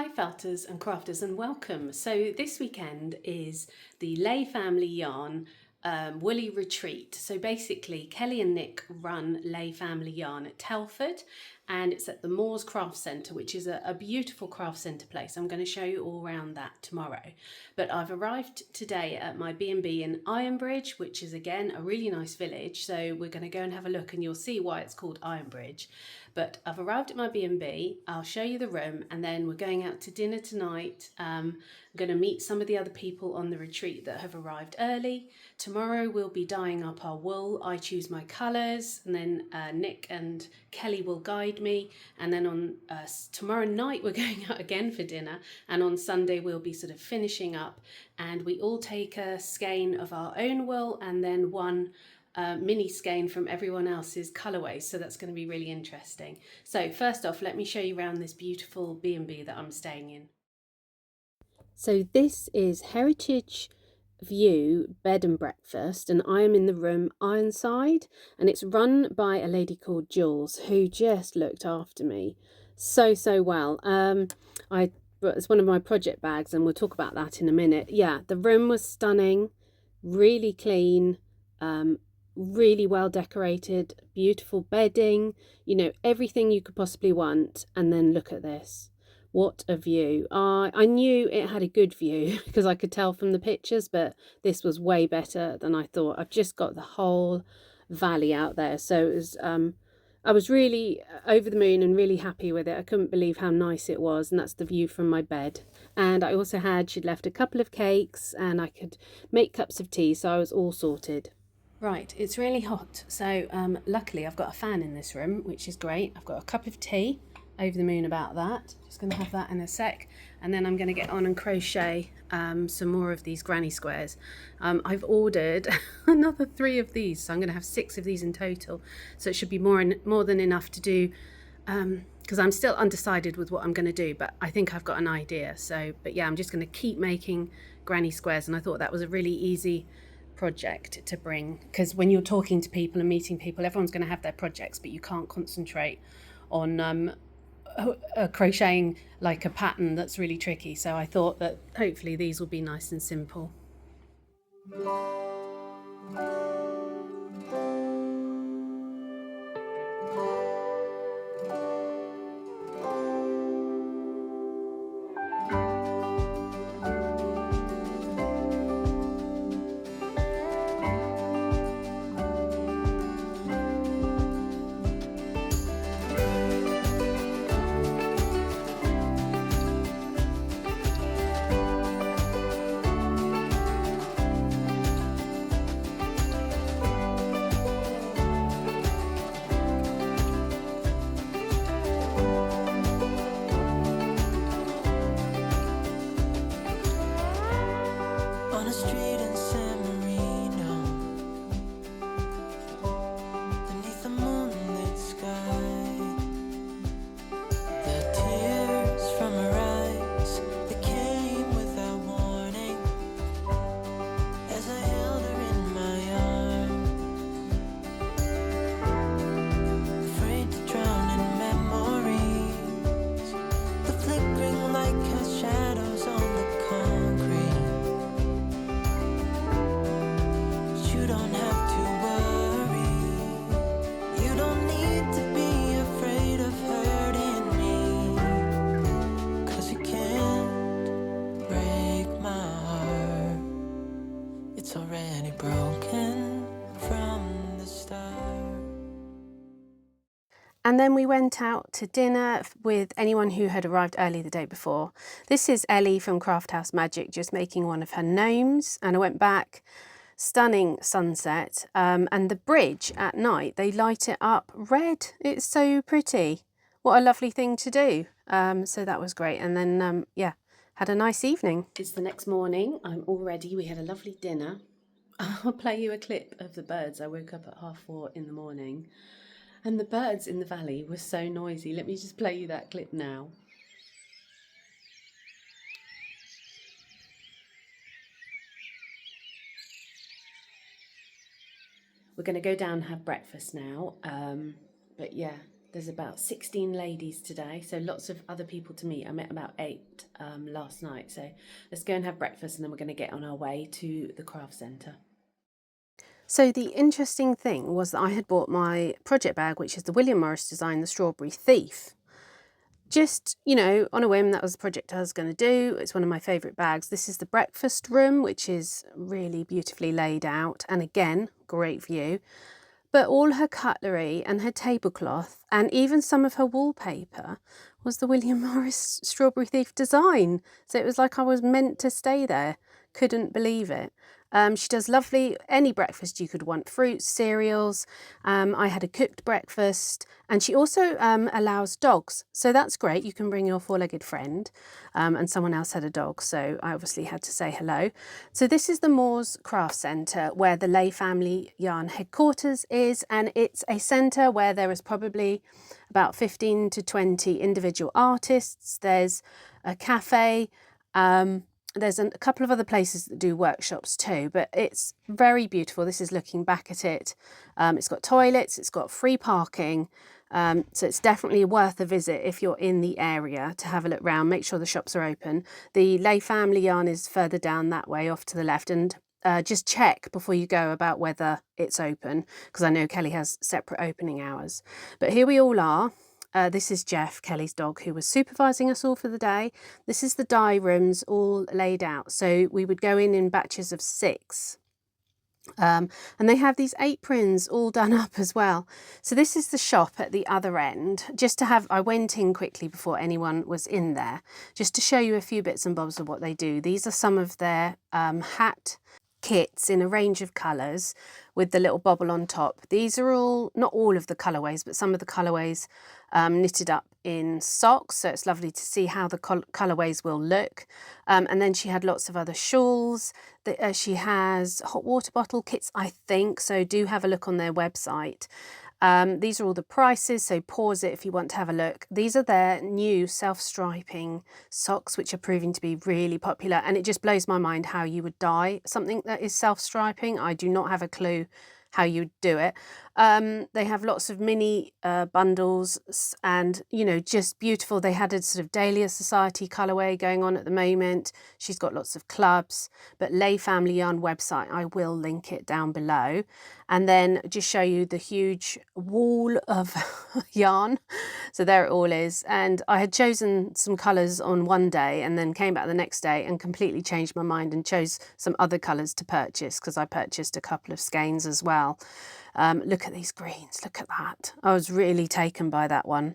Hi felters and crafters and welcome. So this weekend is the Lay Family Yarn Woollay Retreat. So basically Kelly and Nick run Lay Family Yarn at Telford and it's at the Moors Craft Centre, which is a beautiful craft centre place. I'm going to show you all around that tomorrow. But I've arrived today at my B&B in Ironbridge, which is again a really nice village. So we're going to go and have a look and you'll see why it's called Ironbridge. But I've arrived at my B&B, I'll show you the room and then we're going out to dinner tonight. I'm going to meet some of the other people on the retreat that have arrived early. Tomorrow we'll be dyeing up our wool. I choose my colours and then Nick and Kelly will guide me. And then on tomorrow night we're going out again for dinner, and on Sunday we'll be sort of finishing up and we all take a skein of our own wool and then one mini skein from everyone else's colourways, so that's going to be really interesting. So first off, let me show you around this beautiful B&B that I'm staying in. So this is Heritage View Bed and Breakfast, and I am in the room Ironside, and it's run by a lady called Jules who just looked after me so well. It's one of my project bags and we'll talk about that in a minute. Yeah, the room was stunning, really clean, really well decorated, beautiful bedding, you know, everything you could possibly want. And then look at this, what a view. I knew it had a good view because I could tell from the pictures, but this was way better than I thought. I've just got the whole valley out there, so it was I was really over the moon and really happy with it. I couldn't believe how nice it was, and that's the view from my bed. And I also she'd left a couple of cakes and I could make cups of tea, so I was all sorted. Right, it's really hot, so luckily I've got a fan in this room, which is great. I've got a cup of tea, over the moon about that. Just going to have that in a sec, and then I'm going to get on and crochet some more of these granny squares. I've ordered another 3 of these, so I'm going to have 6 of these in total, so it should be more than enough to do, because I'm still undecided with what I'm going to do, but I think I've got an idea. So, but yeah, I'm just going to keep making granny squares, and I thought that was a really easy project to bring, because when you're talking to people and meeting people, everyone's going to have their projects, but you can't concentrate on crocheting like a pattern that's really tricky. So I thought that hopefully these will be nice and simple. And then we went out to dinner with anyone who had arrived early the day before. This is Ellie from Craft House Magic, just making one of her gnomes. And I went back, stunning sunset. And the bridge at night, they light it up red. It's so pretty. What a lovely thing to do. So that was great. And then, yeah, had a nice evening. It's the next morning. I'm all ready. We had a lovely dinner. I'll play you a clip of the birds. I woke up at 4:30 in the morning. And the birds in the valley were so noisy. Let me just play you that clip now. We're going to go down and have breakfast now. But yeah, There's about 16 ladies today, so lots of other people to meet. I met about 8 last night, so let's go and have breakfast and then we're going to get on our way to the craft centre. So the interesting thing was that I had bought my project bag, which is the William Morris design, the Strawberry Thief. Just, you know, on a whim, that was the project I was going to do. It's one of my favourite bags. This is the breakfast room, which is really beautifully laid out. And again, great view. But all her cutlery and her tablecloth and even some of her wallpaper was the William Morris Strawberry Thief design. So it was like I was meant to stay there. Couldn't believe it. She does lovely, any breakfast you could want, fruits, cereals. I had a cooked breakfast, and she also allows dogs. So that's great. You can bring your four-legged friend, and someone else had a dog, so I obviously had to say hello. So this is the Moores Craft Centre, where the Lay Family Yarn headquarters is, and it's a centre where there is probably about 15 to 20 individual artists. There's a cafe. There's a couple of other places that do workshops too, but it's very beautiful. This is looking back at it. It's got toilets, it's got free parking, so it's definitely worth a visit if you're in the area to have a look round. Make sure the shops are open. The Lay Family Yarn is further down that way off to the left, and just check before you go about whether it's open, because I know Kelly has separate opening hours. But here we all are. This is Jeff, Kelly's dog, who was supervising us all for the day. This is the dye rooms all laid out. So we would go in batches of 6. And they have these aprons all done up as well. So this is the shop at the other end. I went in quickly before anyone was in there, just to show you a few bits and bobs of what they do. These are some of their hat kits in a range of colours with the little bobble on top. These are all, not all of the colourways, but some of the colourways knitted up in socks, so it's lovely to see how the colourways will look. And then she had lots of other shawls. She has hot water bottle kits, I think, so do have a look on their website. These are all the prices, so pause it if you want to have a look. These are their new self-striping socks, which are proving to be really popular, and it just blows my mind how you would dye something that is self-striping. I do not have a clue how you do it. They have lots of mini bundles and, you know, just beautiful. They had a sort of Dahlia Society colourway going on at the moment. She's got lots of clubs, but Lay Family Yarn website, I will link it down below. And then just show you the huge wall of yarn. So there it all is. And I had chosen some colours on one day and then came back the next day and completely changed my mind and chose some other colours to purchase, because I purchased a couple of skeins as well. Look at these greens, look at that. I was really taken by that one.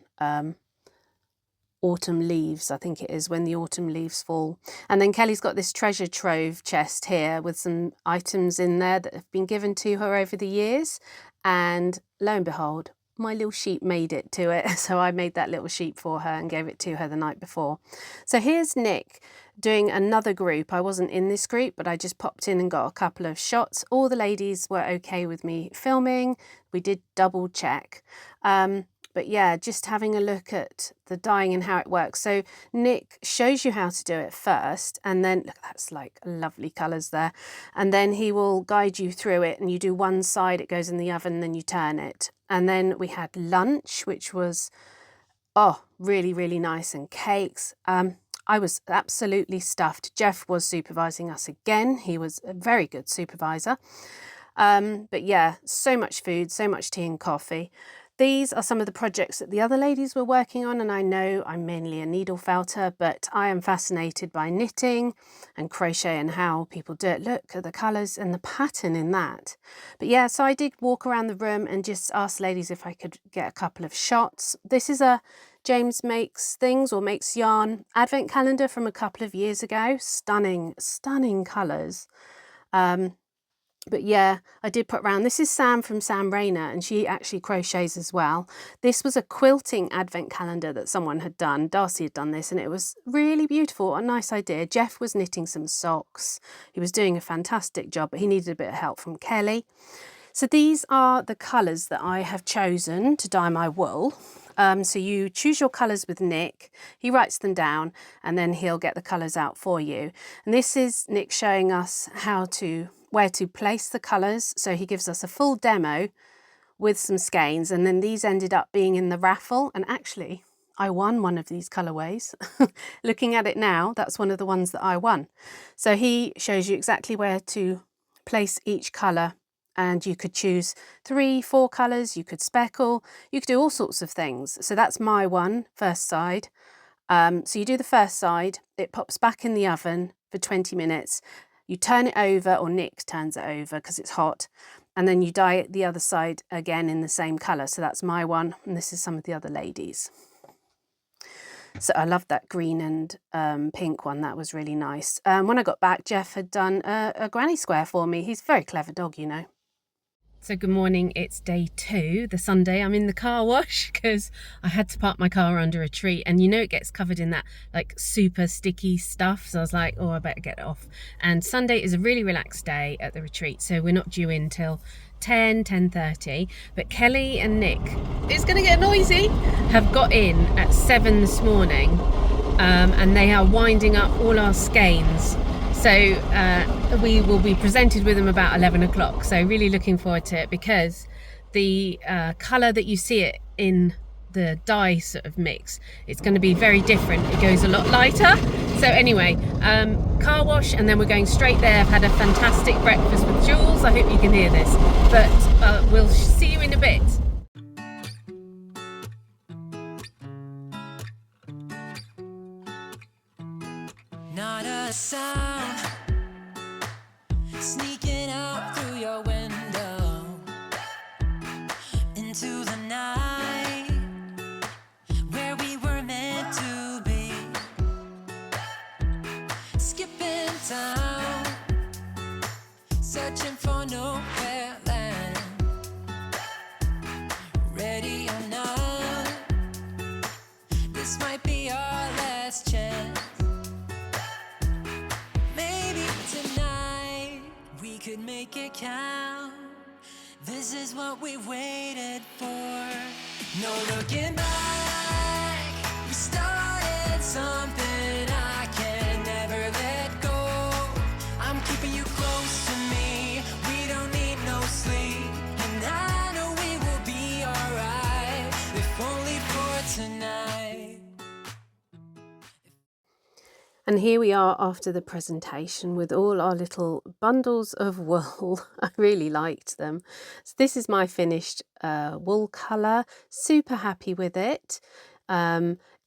Autumn leaves, I think it is, when the autumn leaves fall. And then Kelly's got this treasure trove chest here with some items in there that have been given to her over the years. And lo and behold, my little sheep made it to it. So I made that little sheep for her and gave it to her the night before. So here's Nick doing another group. I wasn't in this group, but I just popped in and got a couple of shots. All the ladies were okay with me filming. We did double check. But yeah, just having a look at the dyeing and how it works. So Nick shows you how to do it first, and then look, that's like lovely colours there. And then he will guide you through it, and you do one side, it goes in the oven, then you turn it. And then we had lunch, which was, really, really nice, and cakes. I was absolutely stuffed. Jeff was supervising us again. He was a very good supervisor. But yeah, so much food, so much tea and coffee. These are some of the projects that the other ladies were working on, and I know I'm mainly a needle felter, but I am fascinated by knitting and crochet and how people do it. Look at the colours and the pattern in that. But yeah, so I did walk around the room and just ask ladies if I could get a couple of shots. This is a James Makes Things or Makes Yarn advent calendar from a couple of years ago. Stunning, stunning colours. But yeah, I did put round. This is Sam from Sam Rayner, and she actually crochets as well. This was a quilting advent calendar that someone had done. Darcy had done this, and it was really beautiful. A nice idea. Jeff was knitting some socks. He was doing a fantastic job, but he needed a bit of help from Kelly. So these are the colours that I have chosen to dye my wool. So you choose your colours with Nick, he writes them down, and then he'll get the colours out for you. And this is Nick showing us where to place the colours. So he gives us a full demo with some skeins, and then these ended up being in the raffle, and actually I won one of these colourways. Looking at it now, that's one of the ones that I won. So he shows you exactly where to place each colour, and you could choose 3, 4 colours, you could speckle, you could do all sorts of things. So that's my one, first side. So you do the first side, it pops back in the oven for 20 minutes. You turn it over, or Nick turns it over because it's hot, and then you dye it the other side again in the same colour. So that's my one, and this is some of the other ladies. So I love that green and pink one. That was really nice. When I got back, Jeff had done a granny square for me. He's a very clever dog, you know. So good morning, it's day 2, the Sunday. I'm in the car wash because I had to park my car under a tree, and you know it gets covered in that like super sticky stuff, so I was like, oh, I better get it off. And Sunday is a really relaxed day at the retreat, so we're not due in till 10:30, but Kelly and Nick, it's going to get noisy, have got in at 7 this morning, and they are winding up all our skeins. So we will be presented with them about 11 o'clock. So really looking forward to it, because the colour that you see it in the dye sort of mix, it's going to be very different. It goes a lot lighter. So anyway, car wash, and then we're going straight there. I've had a fantastic breakfast with Jules. I hope you can hear this, but we'll see you in a bit. Not a sound sneaking out through your window into the night where we were meant to be, skipping town, searching for nowhere land, ready or not, this might be our last chance. Could make it count. This is what we waited for. No looking back. We started something I can never let go. I'm keeping you close to me. We don't need no sleep, and I know we will be alright, if only for tonight. And here we are after the presentation with all our little bundles of wool. I really liked them. So this is my finished wool colour. Super happy with it.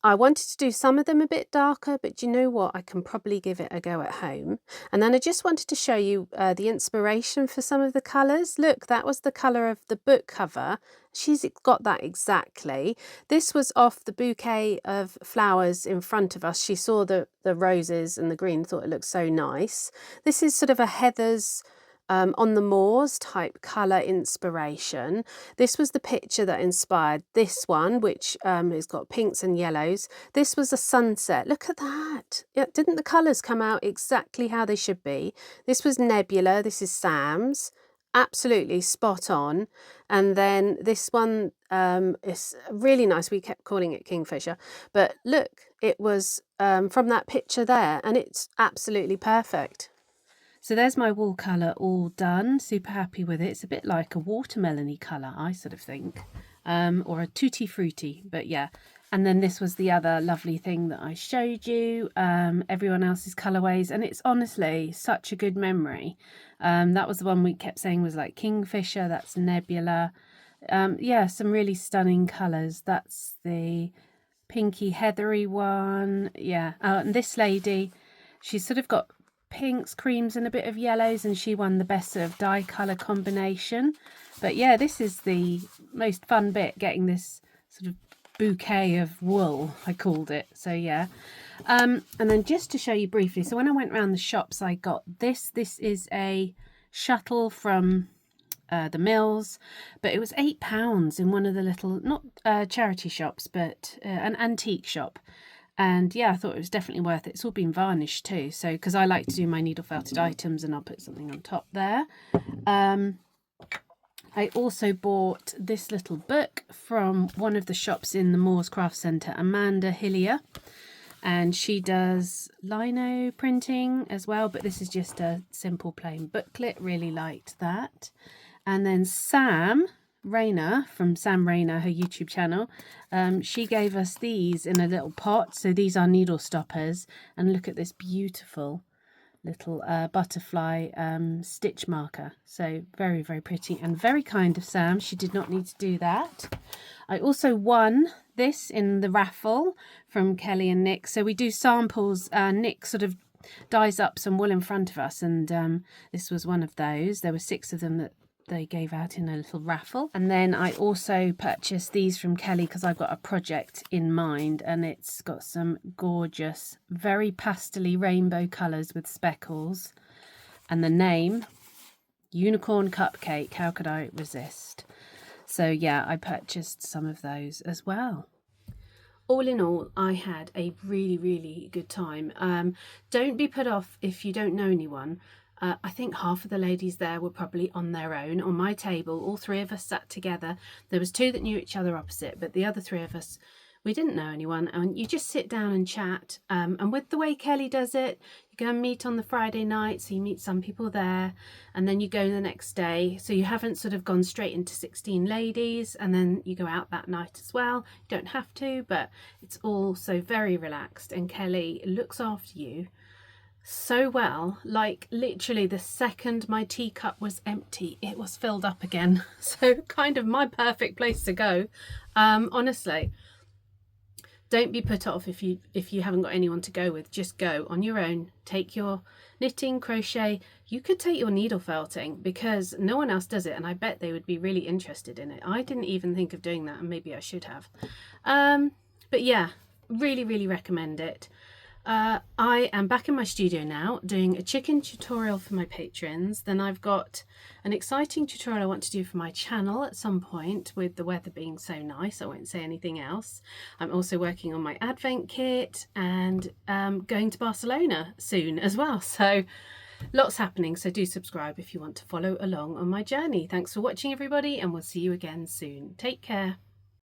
I wanted to do some of them a bit darker, but you know what? I can probably give it a go at home. And then I just wanted to show you the inspiration for some of the colours. Look, that was the colour of the book cover. She's got that exactly. This was off the bouquet of flowers in front of us. She saw the roses and the green, thought it looked so nice. This is sort of a heathers on the moors type colour inspiration. This was the picture that inspired this one, which has got pinks and yellows. This was a sunset. Look at that. Yeah, didn't the colours come out exactly how they should be? This was Nebula. This is Sam's. Absolutely spot on. And then this one is really nice. We kept calling it Kingfisher, but look, it was from that picture there, and it's absolutely perfect. So there's my wool colour all done. Super happy with it. It's a bit like a watermelon-y colour, I sort of think, or a tutti frutti, but yeah. And then this was the other lovely thing that I showed you, everyone else's colourways, and it's honestly such a good memory. That was the one we kept saying was like Kingfisher, that's Nebula. Yeah, some really stunning colours. That's the pinky heathery one. Yeah, and this lady, she's sort of got pinks, creams and a bit of yellows, and she won the best sort of dye colour combination. But yeah, this is the most fun bit, getting this sort of bouquet of wool, I called it. So yeah, and then just to show you briefly, so when I went around the shops, I got this is a shuttle from the mills, but it was £8 in one of the little, not charity shops, but an antique shop. And yeah, I thought it was definitely worth it. It's all been varnished too, so because I like to do my needle felted items, and I'll put something on top there. I also bought this little book from one of the shops in the Moores Craft Centre, Amanda Hillier, and she does lino printing as well, but this is just a simple plain booklet. Really liked that. And then Sam, Rayner from Sam Rayner, her YouTube channel, she gave us these in a little pot. So these are needle stoppers, and look at this beautiful little butterfly stitch marker. So very, very pretty and very kind of Sam. She did not need to do that. I also won this in the raffle from Kelly and Nick. So we do samples. Nick sort of dyes up some wool in front of us, and this was one of those. There were 6 of them that they gave out in a little raffle. And then I also purchased these from Kelly because I've got a project in mind, and it's got some gorgeous, very pastely rainbow colours with speckles, and the name Unicorn Cupcake. How could I resist? So yeah, I purchased some of those as well. All in all, I had a really, really good time. Don't be put off if you don't know anyone. I think half of the ladies there were probably on their own. On my table, all 3 of us sat together. There was 2 that knew each other opposite, but the other 3 of us, we didn't know anyone. And you just sit down and chat. And with the way Kelly does it, you go and meet on the Friday night, so you meet some people there, and then you go the next day. So you haven't sort of gone straight into 16 ladies, and then you go out that night as well. You don't have to, but it's all so very relaxed. And Kelly looks after you so well. Like literally the second my teacup was empty, it was filled up again. So kind of my perfect place to go. Honestly, don't be put off if you haven't got anyone to go with. Just go on your own. Take your knitting, crochet. You could take your needle felting because no one else does it, and I bet they would be really interested in it. I didn't even think of doing that, and maybe I should have. But yeah, really, really recommend it. I am back in my studio now doing a chicken tutorial for my patrons. Then I've got an exciting tutorial I want to do for my channel at some point, with the weather being so nice. I won't say anything else. I'm also working on my advent kit and going to Barcelona soon as well. So lots happening. So do subscribe if you want to follow along on my journey. Thanks for watching everybody, and we'll see you again soon. Take care.